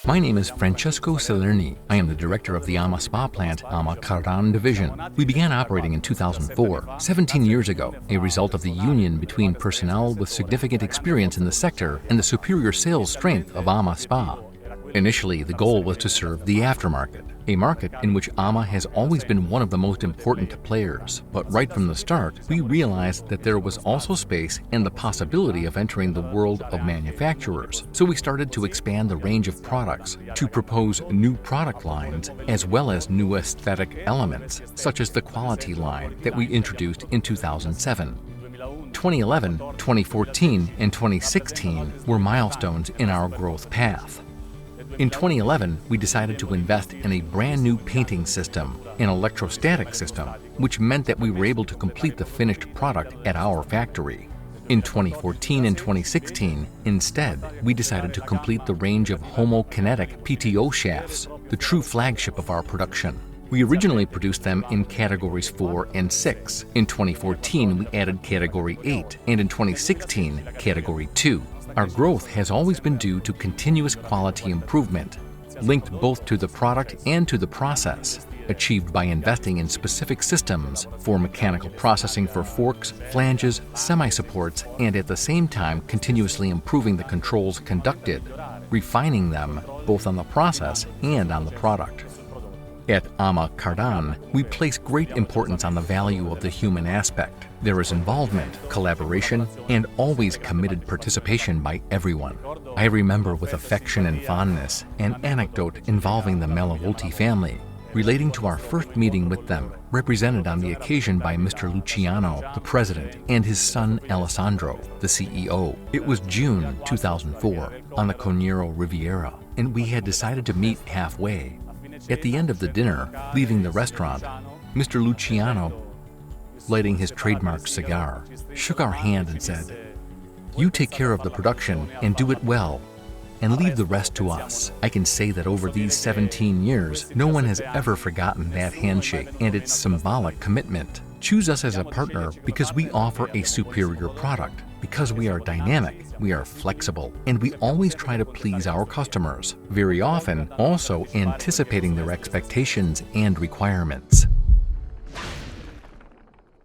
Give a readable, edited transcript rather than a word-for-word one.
My name is Francesco Salerni. I am the director of the AMA spa plant, AMA Cardan Division. We began operating in 2004, 17 years ago, a result of the union between personnel with significant experience in the sector and the superior sales strength of AMA Spa. Initially, the goal was to serve the aftermarket, a market in which AMA has always been one of the most important players. But right from the start, we realized that there was also space and the possibility of entering the world of manufacturers. So we started to expand the range of products, to propose new product lines, as well as new aesthetic elements, such as the quality line that we introduced in 2007. 2011, 2014, and 2016 were milestones in our growth path. In 2011, we decided to invest in a brand new painting system, an electrostatic system, which meant that we were able to complete the finished product at our factory. In 2014 and 2016, instead, we decided to complete the range of homokinetic PTO shafts, the true flagship of our production. We originally produced them in categories 4 and 6. In 2014, we added category 8, and in 2016, category 2. Our growth has always been due to continuous quality improvement, linked both to the product and to the process, achieved by investing in specific systems for mechanical processing for forks, flanges, semi-supports, and at the same time continuously improving the controls conducted, refining them both on the process and on the product. At AMA Cardan, we place great importance on the value of the human aspect. There is involvement, collaboration, and always committed participation by everyone. I remember with affection and fondness an anecdote involving the Malavolti family, relating to our first meeting with them, represented on the occasion by Mr. Luciano, the president, and his son Alessandro, the CEO. It was June 2004, on the Conero Riviera, and we had decided to meet halfway. At the end of the dinner, leaving the restaurant, Mr. Luciano, lighting his trademark cigar, shook our hand and said, "You take care of the production and do it well, and leave the rest to us." I can say that over these 17 years, no one has ever forgotten that handshake and its symbolic commitment. Choose us as a partner because we offer a superior product, because we are dynamic, we are flexible, and we always try to please our customers, very often also anticipating their expectations and requirements.